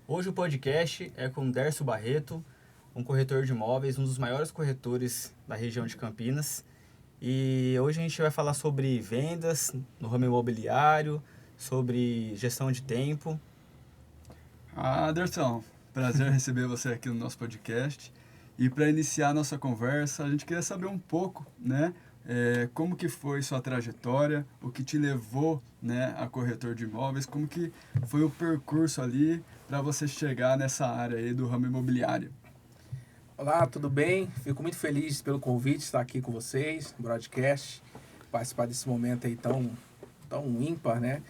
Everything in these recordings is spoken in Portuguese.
Hoje o podcast é com Dércio Barreto, um corretor de imóveis, um dos maiores corretores da região de Campinas. E hoje a gente vai falar sobre vendas no ramo imobiliário, sobre gestão de tempo. Anderson, prazer receber você aqui no nosso podcast. E para iniciar a nossa conversa, a gente queria saber um pouco, né, como que foi sua trajetória, o que te levou, né, a corretor de imóveis, como que foi o percurso ali para você chegar nessa área aí do ramo imobiliário. Olá, tudo bem? Fico muito feliz pelo convite de estar aqui com vocês, no broadcast, participar desse momento aí tão ímpar, né?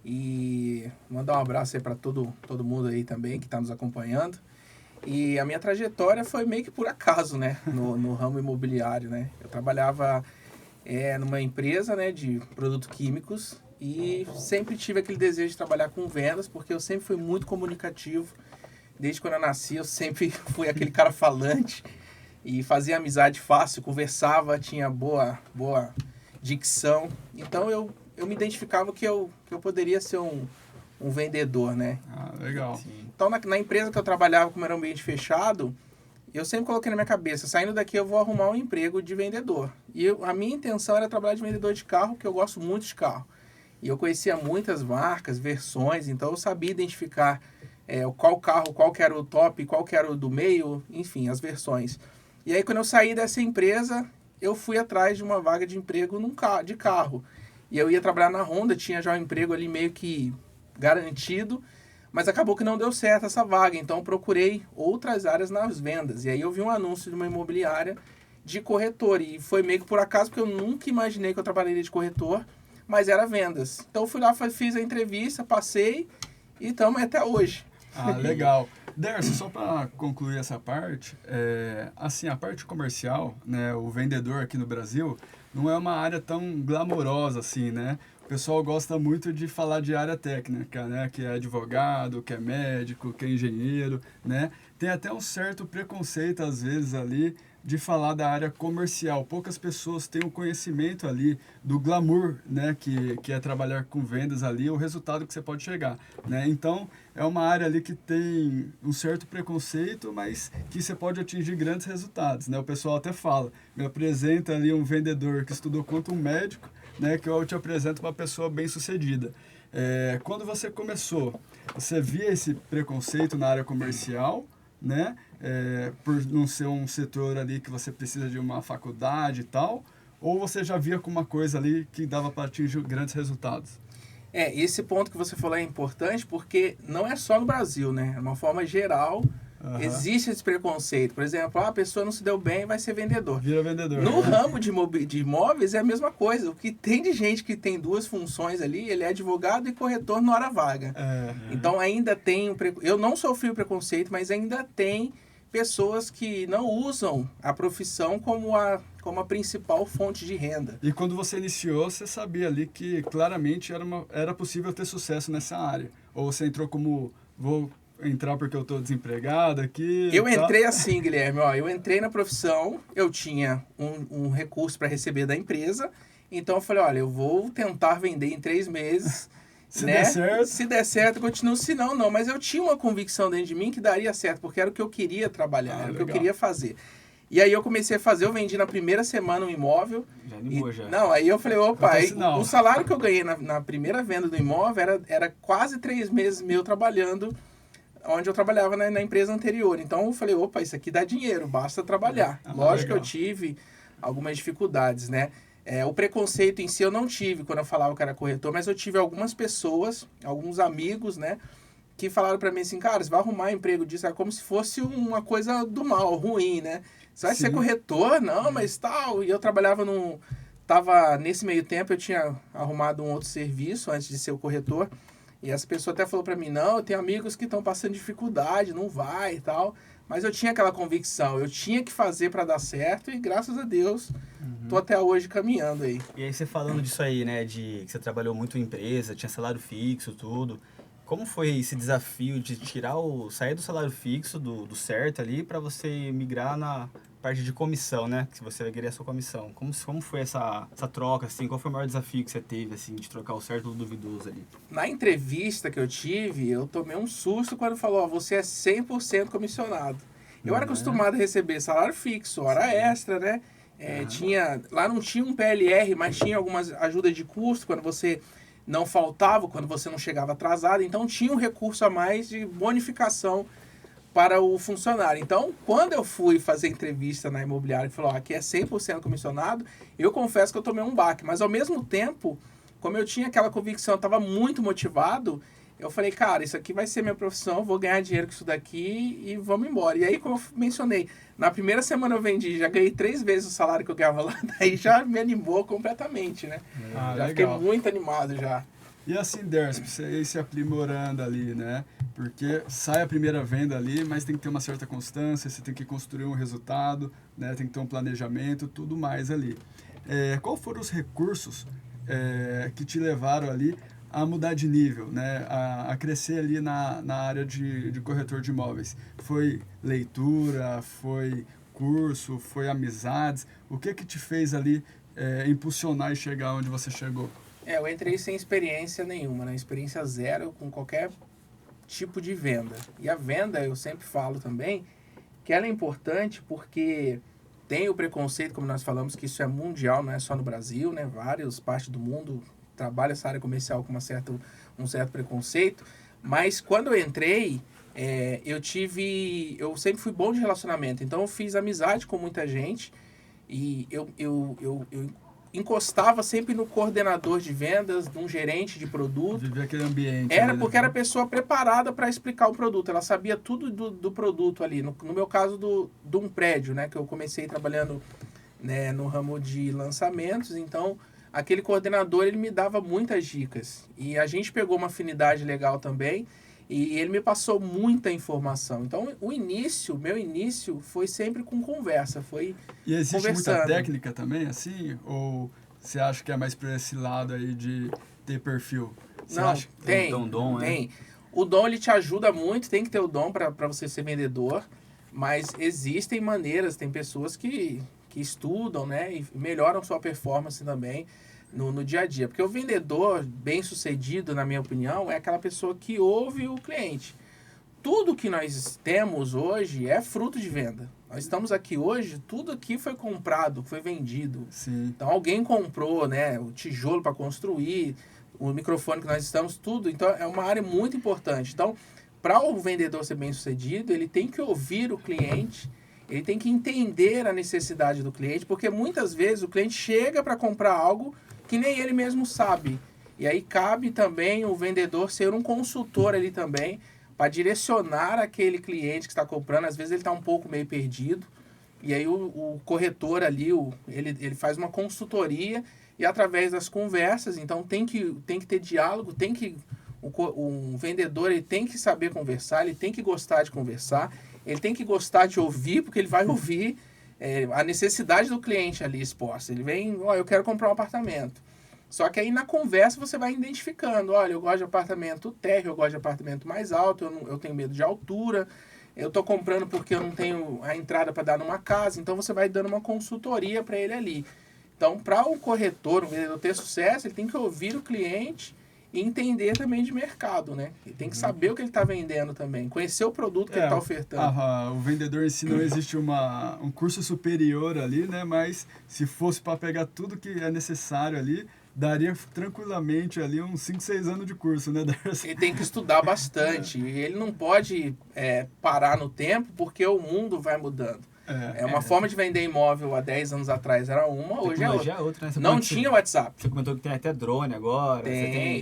E mandar um abraço aí para todo mundo aí também que está nos acompanhando. E a minha trajetória foi meio que por acaso, né? No ramo imobiliário, né? Eu trabalhava numa empresa, né, de produtos químicos e sempre tive aquele desejo de trabalhar com vendas, porque eu sempre fui muito comunicativo. Desde quando eu nasci, eu sempre fui aquele cara falante e fazia amizade fácil, conversava, tinha boa dicção. Então, eu me identificava que eu poderia ser um vendedor, né? Legal. Sim. Então, na empresa que eu trabalhava, como era um ambiente fechado, eu sempre coloquei na minha cabeça, saindo daqui eu vou arrumar um emprego de vendedor. E a minha intenção era trabalhar de vendedor de carro, porque eu gosto muito de carro. E eu conhecia muitas marcas, versões, então eu sabia identificar qual carro, qual que era o top, qual que era o do meio, enfim, as versões. E aí, quando eu saí dessa empresa, eu fui atrás de uma vaga de emprego de carro. E eu ia trabalhar na Honda, tinha já um emprego ali meio que garantido, mas acabou que não deu certo essa vaga, então eu procurei outras áreas nas vendas. E aí eu vi um anúncio de uma imobiliária de corretor, e foi meio que por acaso, porque eu nunca imaginei que eu trabalharia de corretor, mas era vendas. Então eu fui lá, fiz a entrevista, passei e estamos até hoje. Legal. Dércio, só para concluir essa parte, assim, a parte comercial, né, o vendedor aqui no Brasil, não é uma área tão glamourosa assim, né? O pessoal gosta muito de falar de área técnica, né? Que é advogado, que é médico, que é engenheiro, né? Tem até um certo preconceito, às vezes, ali, de falar da área comercial. Poucas pessoas têm o conhecimento ali do glamour, né? Que é trabalhar com vendas ali, o resultado que você pode chegar, né? Então, é uma área ali que tem um certo preconceito, mas que você pode atingir grandes resultados, né? O pessoal até fala, me apresenta ali um vendedor que estudou quanto um médico, né? Que eu te apresento uma pessoa bem-sucedida. Quando você começou, você via esse preconceito na área comercial, né? Por não ser um setor ali que você precisa de uma faculdade e tal, ou você já via como uma coisa ali que dava para atingir grandes resultados? Esse ponto que você falou é importante porque não é só no Brasil, né? De uma forma geral, existe esse preconceito. Por exemplo, a pessoa não se deu bem, vai ser vendedor. Vira vendedor. No ramo de imóveis é a mesma coisa. O que tem de gente que tem duas funções ali, ele é advogado e corretor na hora vaga. Então ainda tem... Eu não sofri o preconceito, mas ainda tem pessoas que não usam a profissão como a principal fonte de renda. E quando você iniciou, você sabia ali que claramente era possível ter sucesso nessa área? Ou você entrou como, vou entrar porque eu estou desempregado aqui? Eu entrei assim, Guilherme, eu entrei na profissão, eu tinha um recurso para receber da empresa, então eu falei, olha, eu vou tentar vender em 3 meses... Se der certo. Se der certo, eu continuo. Se não, não. Mas eu tinha uma convicção dentro de mim que daria certo, porque era o que eu queria trabalhar, era o que eu queria fazer. E aí eu comecei a fazer, eu vendi na primeira semana um imóvel. Já animou, já. Não, aí eu falei, opa, o salário que eu ganhei na primeira venda do imóvel era quase 3 meses meu trabalhando, onde eu trabalhava na empresa anterior. Então eu falei, opa, isso aqui dá dinheiro, basta trabalhar. Lógico que eu tive algumas dificuldades, né? O preconceito em si eu não tive quando eu falava que era corretor, mas eu tive algumas pessoas, alguns amigos, né, que falaram pra mim assim, cara, você vai arrumar emprego disso, é como se fosse uma coisa do mal, ruim, né? Você vai ser corretor? Não, mas tal. E eu trabalhava tava nesse meio tempo, eu tinha arrumado um outro serviço antes de ser o corretor, e essa pessoa até falou pra mim, não, eu tenho amigos que estão passando dificuldade, não vai e tal. Mas eu tinha aquela convicção, eu tinha que fazer para dar certo e graças a Deus tô até hoje caminhando aí. E aí você falando disso aí, né, de que você trabalhou muito em empresa, tinha salário fixo, tudo. Como foi esse desafio de sair do salário fixo, do certo ali, para você migrar na parte de comissão, né? Que você vai querer a sua comissão. Como foi essa troca, assim? Qual foi o maior desafio que você teve, assim, de trocar o certo do duvidoso ali? Na entrevista que eu tive, eu tomei um susto quando falou, ó, você é 100% comissionado. Eu era acostumado a receber salário fixo, hora extra, né? Lá não tinha um PLR, mas tinha algumas ajudas de custo quando você não faltava, quando você não chegava atrasado. Então tinha um recurso a mais de bonificação para o funcionário. Então, quando eu fui fazer entrevista na imobiliária e falou, aqui é 100% comissionado, eu confesso que eu tomei um baque. Mas, ao mesmo tempo, como eu tinha aquela convicção, eu estava muito motivado, eu falei, cara, isso aqui vai ser minha profissão, vou ganhar dinheiro com isso daqui e vamos embora. E aí, como eu mencionei, na primeira semana eu vendi, já ganhei 3 vezes o salário que eu ganhava lá, daí já me animou completamente, né? Já fiquei muito animado já. E assim, Derson, você ir se aprimorando ali, né? Porque sai a primeira venda ali, mas tem que ter uma certa constância, você tem que construir um resultado, né? Tem que ter um planejamento, tudo mais ali. Qual foram os recursos que te levaram ali a mudar de nível, né? A crescer ali na área de corretor de imóveis? Foi leitura, foi curso, foi amizades? O que te fez ali impulsionar e chegar onde você chegou? Eu entrei sem experiência nenhuma, né? Experiência zero com qualquer tipo de venda. E a venda, eu sempre falo também, que ela é importante porque tem o preconceito, como nós falamos, que isso é mundial, não é só no Brasil, né? Várias partes do mundo trabalham essa área comercial com um certo preconceito. Mas quando eu entrei, eu sempre fui bom de relacionamento. Então eu fiz amizade com muita gente e eu encostava sempre no coordenador de vendas, num gerente de produto. Viver aquele ambiente. Porque era a pessoa preparada para explicar o produto. Ela sabia tudo do produto ali. No meu caso, de um prédio, né? Que eu comecei trabalhando, né, no ramo de lançamentos. Então, aquele coordenador, ele me dava muitas dicas. E a gente pegou uma afinidade legal também. E ele me passou muita informação. Então, meu início foi sempre com conversa, foi E existe conversando. Muita técnica também, assim? Ou você acha que é mais para esse lado aí de ter perfil? Você Não, acha que tem. O dom, ele te ajuda muito, tem que ter o dom para você ser vendedor, mas existem maneiras, tem pessoas que estudam, né, e melhoram sua performance também no dia a dia. Porque o vendedor bem-sucedido, na minha opinião, é aquela pessoa que ouve o cliente. Tudo que nós temos hoje é fruto de venda. Nós estamos aqui hoje, tudo aqui foi comprado, foi vendido. Sim. Então, alguém comprou, né, o tijolo para construir, o microfone que nós estamos, tudo. Então, é uma área muito importante. Então, para o vendedor ser bem-sucedido, ele tem que ouvir o cliente, ele tem que entender a necessidade do cliente, porque muitas vezes o cliente chega para comprar algo que nem ele mesmo sabe. E aí cabe também o vendedor ser um consultor ali também, para direcionar aquele cliente que está comprando. Às vezes ele está um pouco meio perdido, e aí o corretor ali, ele faz uma consultoria, e através das conversas, então tem que ter diálogo, um vendedor ele tem que saber conversar, ele tem que gostar de conversar, ele tem que gostar de ouvir, porque ele vai ouvir a necessidade do cliente ali exposta. Ele vem, eu quero comprar um apartamento. Só que aí na conversa você vai identificando, olha, eu gosto de apartamento térreo, eu gosto de apartamento mais alto, eu tenho medo de altura, eu estou comprando porque eu não tenho a entrada para dar numa casa, então você vai dando uma consultoria para ele ali. Então, para um corretor, um vendedor ter sucesso, ele tem que ouvir o cliente e entender também de mercado, né? Ele tem que saber o que ele está vendendo também, conhecer o produto que ele está ofertando. O vendedor em si não existe um curso superior ali, né? Mas se fosse para pegar tudo que é necessário ali, daria tranquilamente ali uns 5, 6 anos de curso, né, Darcy? Ele tem que estudar bastante. E ele não pode parar no tempo, porque o mundo vai mudando. Uma forma de vender imóvel há 10 anos atrás era uma, hoje é outra. Né? Não tinha WhatsApp. Você comentou que tem até drone agora.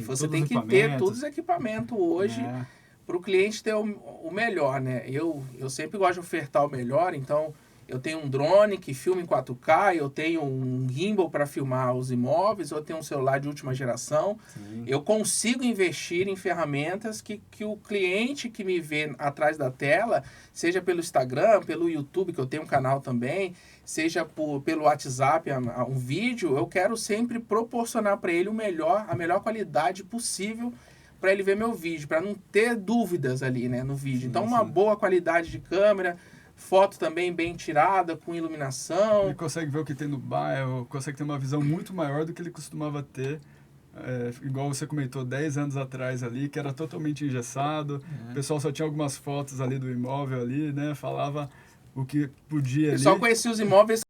Você tem que ter todos os equipamentos hoje para o cliente ter o melhor, né? Eu sempre gosto de ofertar o melhor, então eu tenho um drone que filma em 4K, eu tenho um gimbal para filmar os imóveis, eu tenho um celular de última geração. Sim. Eu consigo investir em ferramentas que o cliente que me vê atrás da tela, seja pelo Instagram, pelo YouTube, que eu tenho um canal também, seja pelo WhatsApp, um vídeo, eu quero sempre proporcionar para ele a melhor qualidade possível para ele ver meu vídeo, para não ter dúvidas ali, né, no vídeo. Então, uma boa qualidade de câmera, foto também bem tirada, com iluminação. Ele consegue ver o que tem no bairro, consegue ter uma visão muito maior do que ele costumava ter. Igual você comentou, 10 anos atrás ali, que era totalmente engessado. O pessoal só tinha algumas fotos ali do imóvel ali, né? Falava o que podia ali. O pessoal conhecia os imóveis